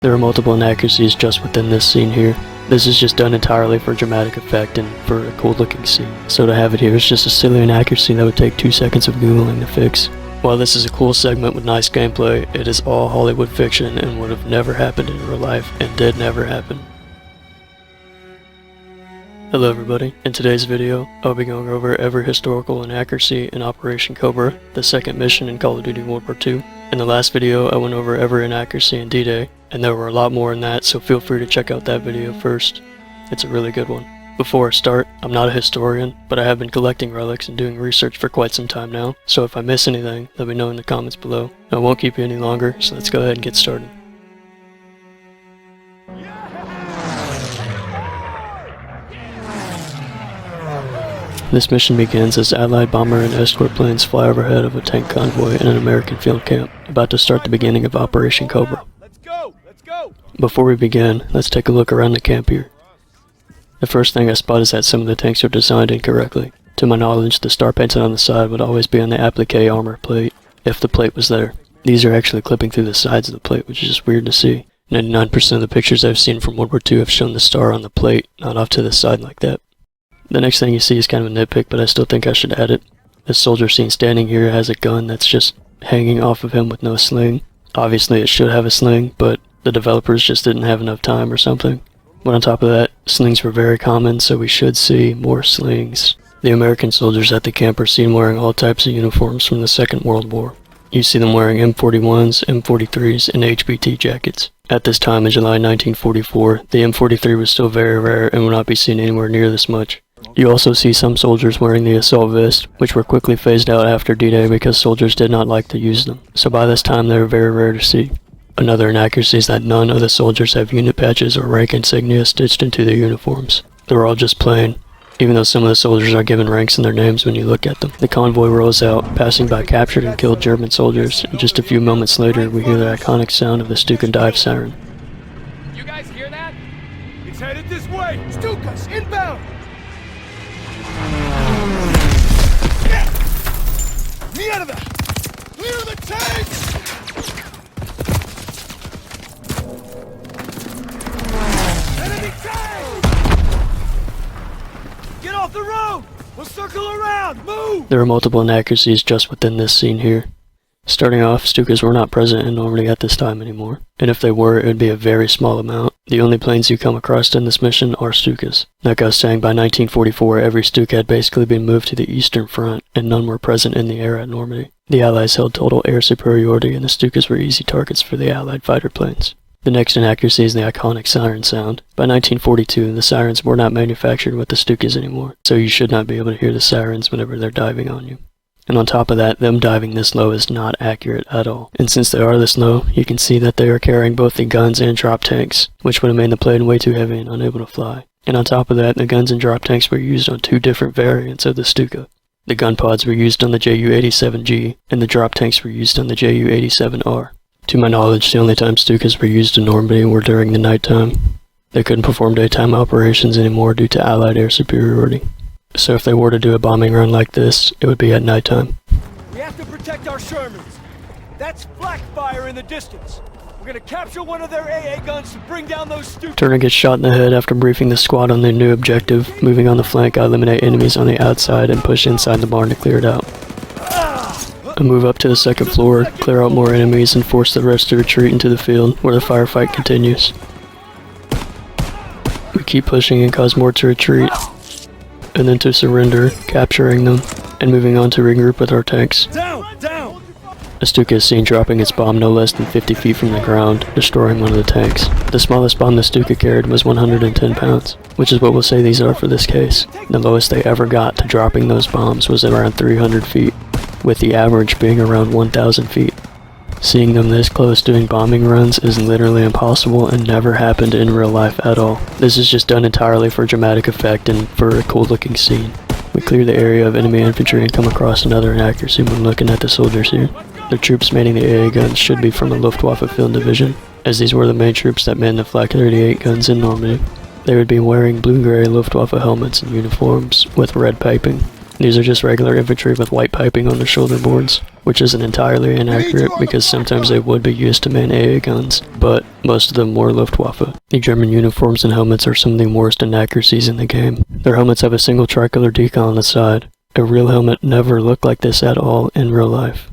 There are multiple inaccuracies just within this scene here. This is just done entirely for dramatic effect and for a cool looking scene. So to have it here is just a silly inaccuracy that would take 2 seconds of googling to fix. While this is a cool segment with nice gameplay, it is all Hollywood fiction and would have never happened in real life and did never happen. Hello everybody, in today's video, I'll be going over every historical inaccuracy in Operation Cobra, the second mission in Call of Duty World War II. In the last video, I went over every inaccuracy in D-Day, and there were a lot more in that, so feel free to check out that video first. It's a really good one. Before I start, I'm not a historian, but I have been collecting relics and doing research for quite some time now, so if I miss anything, let me know in the comments below. I won't keep you any longer, so let's go ahead and get started. This mission begins as Allied bomber and escort planes fly overhead of a tank convoy in an American field camp, about to start the beginning of Operation Cobra. Let's go! Before we begin, let's take a look around the camp here. The first thing I spot is that some of the tanks are designed incorrectly. To my knowledge, the star painted on the side would always be on the applique armor plate, if the plate was there. These are actually clipping through the sides of the plate, which is just weird to see. 99% of the pictures I've seen from World War II have shown the star on the plate, not off to the side like that. The next thing you see is kind of a nitpick, but I still think I should add it. This soldier seen standing here has a gun that's just hanging off of him with no sling. Obviously it should have a sling, but the developers just didn't have enough time or something. But on top of that, slings were very common, so we should see more slings. The American soldiers at the camp are seen wearing all types of uniforms from the Second World War. You see them wearing M41s, M43s, and HBT jackets. At this time in July 1944, the M43 was still very rare and would not be seen anywhere near this much. You also see some soldiers wearing the assault vest, which were quickly phased out after D-Day because soldiers did not like to use them, so by this time they were very rare to see. Another inaccuracy is that none of the soldiers have unit patches or rank insignia stitched into their uniforms. They're all just plain, even though some of the soldiers are given ranks in their names when you look at them. The convoy rolls out, passing by captured and killed German soldiers, and just a few moments later we hear the iconic sound of the Stuka dive siren. You guys hear that? It's headed this way! Stukas, inbound! Mierda! Clear the tanks! Enemy tank! Get off the road! We'll circle around! Move! There are multiple inaccuracies just within this scene here. Starting off, Stukas were not present in Normandy at this time anymore, and if they were, it would be a very small amount. The only planes you come across in this mission are Stukas. Like I was saying, by 1944, every Stuka had basically been moved to the Eastern Front, and none were present in the air at Normandy. The Allies held total air superiority, and the Stukas were easy targets for the Allied fighter planes. The next inaccuracy is the iconic siren sound. By 1942, the sirens were not manufactured with the Stukas anymore, so you should not be able to hear the sirens whenever they're diving on you. And on top of that, them diving this low is not accurate at all. And since they are this low, you can see that they are carrying both the guns and drop tanks, which would have made the plane way too heavy and unable to fly. And on top of that, the guns and drop tanks were used on 2 different variants of the Stuka. The gun pods were used on the Ju-87G, and the drop tanks were used on the Ju-87R. To my knowledge, the only time Stukas were used in Normandy were during the nighttime. They couldn't perform daytime operations anymore due to Allied air superiority. So if they were to do a bombing run like this, it would be at nighttime. We have to protect our Shermans. That's flak fire in the distance. We're gonna capture one of their AA guns to bring down those Stukas. Turner gets shot in the head after briefing the squad on their new objective. Moving on the flank, I eliminate enemies on the outside and push inside the barn to clear it out. I move up to the second floor, clear out more enemies, and force the rest to retreat into the field, where the firefight continues. We keep pushing and cause more to retreat, and then to surrender, capturing them, and moving on to regroup with our tanks. Down! A Stuka is seen dropping its bomb no less than 50 feet from the ground, destroying one of the tanks. The smallest bomb the Stuka carried was 110 pounds, which is what we'll say these are for this case. The lowest they ever got to dropping those bombs was around 300 feet, with the average being around 1,000 feet. Seeing them this close doing bombing runs is literally impossible and never happened in real life at all. This is just done entirely for dramatic effect and for a cool looking scene. We clear the area of enemy infantry and come across another inaccuracy when looking at the soldiers here. The troops manning the AA guns should be from the Luftwaffe Field Division, as these were the main troops that manned the Flak 38 guns in Normandy. They would be wearing blue-gray Luftwaffe helmets and uniforms with red piping. These are just regular infantry with white piping on their shoulder boards, which isn't entirely inaccurate because sometimes they would be used to man AA guns, but most of them were Luftwaffe. The German uniforms and helmets are some of the worst inaccuracies in the game. Their helmets have a single tricolor decal on the side. A real helmet never looked like this at all in real life.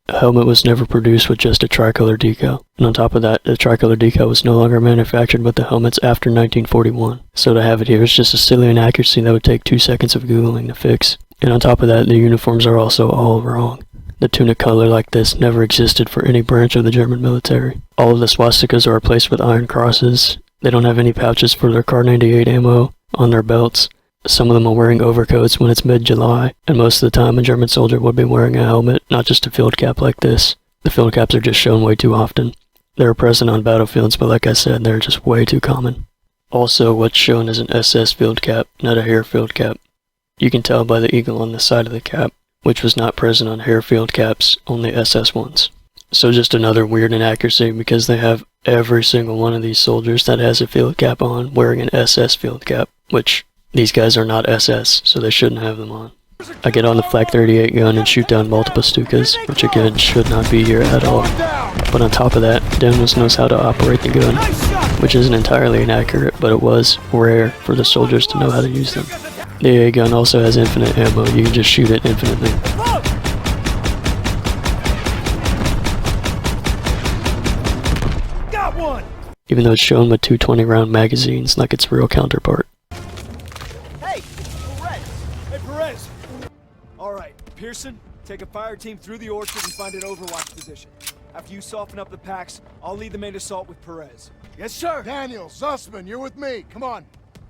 A helmet was never produced with just a tricolor decal, and on top of that, the tricolor decal was no longer manufactured with the helmets after 1941. So to have it here is just a silly inaccuracy that would take 2 seconds of Googling to fix. And on top of that, the uniforms are also all wrong. The tunic color like this never existed for any branch of the German military. All of the swastikas are replaced with iron crosses. They don't have any pouches for their Kar 98 ammo on their belts. Some of them are wearing overcoats when it's mid-July, and most of the time a German soldier would be wearing a helmet, not just a field cap like this. The field caps are just shown way too often. They're present on battlefields, but like I said, they're just way too common. Also, what's shown is an SS field cap, not a Heer field cap. You can tell by the eagle on the side of the cap, which was not present on Heer field caps, only SS ones. So just another weird inaccuracy because they have every single one of these soldiers that has a field cap on wearing an SS field cap, which these guys are not SS, so they shouldn't have them on. I get on the Flak 38 gun and shoot down multiple Stukas, which again should not be here at all. But on top of that, Daniels knows how to operate the gun, which isn't entirely inaccurate, but it was rare for the soldiers to know how to use them. The AA gun also has infinite ammo, you can just shoot it infinitely. Got one! Even though it's shown with 220 round magazines like its real counterpart. Alright, Pearson, take a fire team through the orchard and find an overwatch position. After you soften up the packs, I'll lead the main assault with Perez. Yes, sir! Daniel, Zussman, you're with me. Come on.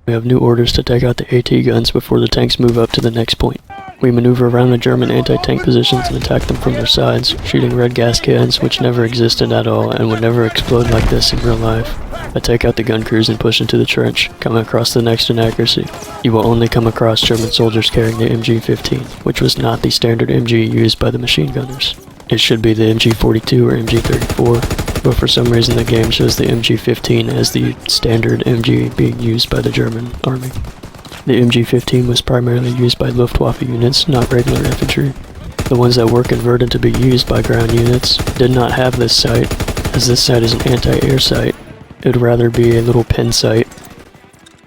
We have new orders to take out the AT guns before the tanks move up to the next point. We maneuver around the German anti-tank positions and attack them from their sides, shooting red gas cans which never existed at all and would never explode like this in real life. I take out the gun crews and push into the trench, coming across the next inaccuracy. You will only come across German soldiers carrying the MG-15, which was not the standard MG used by the machine gunners. It should be the MG-42 or MG-34, but for some reason the game shows the MG-15 as the standard MG being used by the German army. The MG-15 was primarily used by Luftwaffe units, not regular infantry. The ones that were converted to be used by ground units did not have this sight, as this sight is an anti-air sight. It would rather be a little pin sight.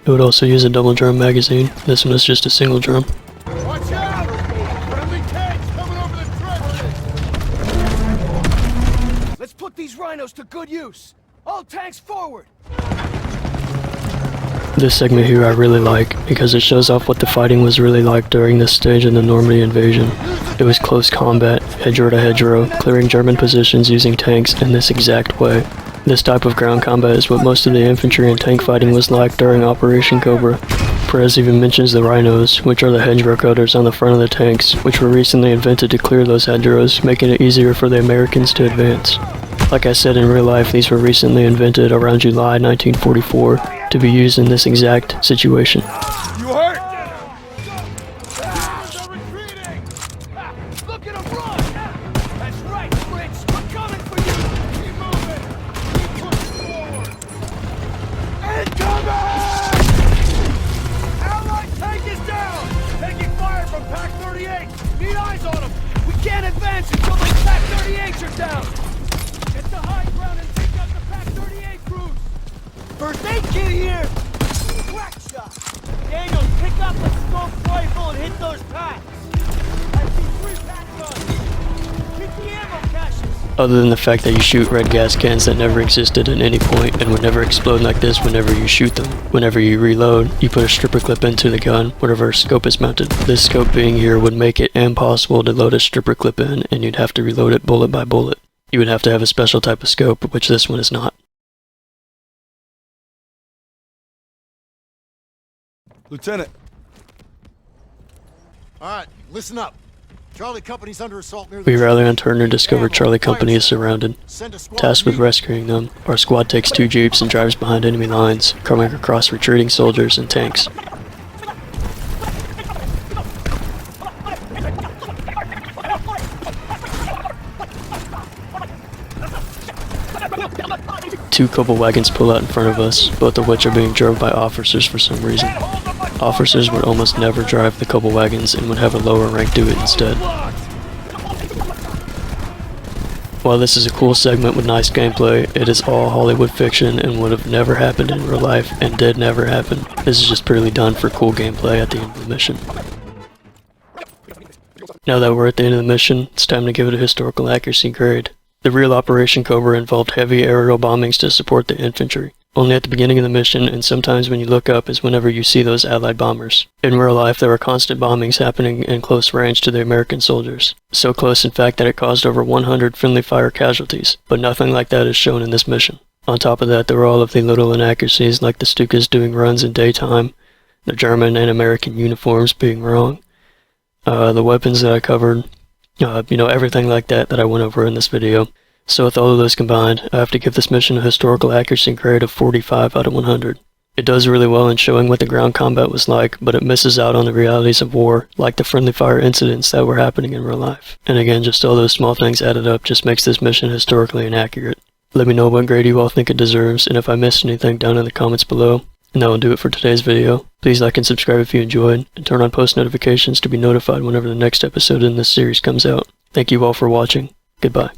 It would also use a double drum magazine. This one is just a single drum. Watch out! Friendly tanks coming over the trench! Let's put these rhinos to good use! All tanks forward! This segment here I really like, because it shows off what the fighting was really like during this stage of the Normandy invasion. It was close combat, hedgerow to hedgerow, clearing German positions using tanks in this exact way. This type of ground combat is what most of the infantry and tank fighting was like during Operation Cobra. Perez even mentions the rhinos, which are the hedgerow cutters on the front of the tanks, which were recently invented to clear those hedgerows, making it easier for the Americans to advance. Like I said, in real life, these were recently invented around July 1944 to be used in this exact situation. You hurt? They're retreating! Look at them run! That's right, Fritz! We're coming for you! Keep moving! Keep pushing forward! Incoming! Allied tank is down! Taking fire from Pack 38! Need eyes on them! We can't advance until those Pack 38s are down! Get the high ground and take out the Pack 38 crews! First aid kit here! Crack shot! Daniel, pick up a scope rifle and hit those packs! I see 3 pack guns! Hit the ammo caches! Other than the fact that you shoot red gas cans that never existed at any point and would never explode like this whenever you shoot them. Whenever you reload, you put a stripper clip into the gun, whatever scope is mounted. This scope being here would make it impossible to load a stripper clip in, and you'd have to reload it bullet by bullet. You would have to have a special type of scope, which this one is not. Lieutenant. Alright, listen up. Charlie Company's under assault near the... We rally on Turner and discover Charlie Company is surrounded. Send a squad Tasked with immediately. rescuing them, our squad takes 2 jeeps and drives behind enemy lines, coming across retreating soldiers and tanks. Two Cobra wagons pull out in front of us, both of which are being drove by officers for some reason. Officers would almost never drive the Cobra wagons and would have a lower rank do it instead. While this is a cool segment with nice gameplay, it is all Hollywood fiction and would have never happened in real life and did never happen. This is just purely done for cool gameplay at the end of the mission. Now that we're at the end of the mission, it's time to give it a historical accuracy grade. The real Operation Cobra involved heavy aerial bombings to support the infantry. Only at the beginning of the mission, and sometimes when you look up, is whenever you see those Allied bombers. In real life, there were constant bombings happening in close range to the American soldiers. So close, in fact, that it caused over 100 friendly fire casualties, but nothing like that is shown in this mission. On top of that, there were all of the little inaccuracies, like the Stukas doing runs in daytime, the German and American uniforms being wrong, the weapons that I covered, everything like that I went over in this video. So with all of those combined, I have to give this mission a historical accuracy grade of 45 out of 100. It does really well in showing what the ground combat was like, but it misses out on the realities of war, like the friendly fire incidents that were happening in real life. And again, just all those small things added up just makes this mission historically inaccurate. Let me know what grade you all think it deserves, and if I missed anything down in the comments below. And that will do it for today's video. Please like and subscribe if you enjoyed, and turn on post notifications to be notified whenever the next episode in this series comes out. Thank you all for watching. Goodbye.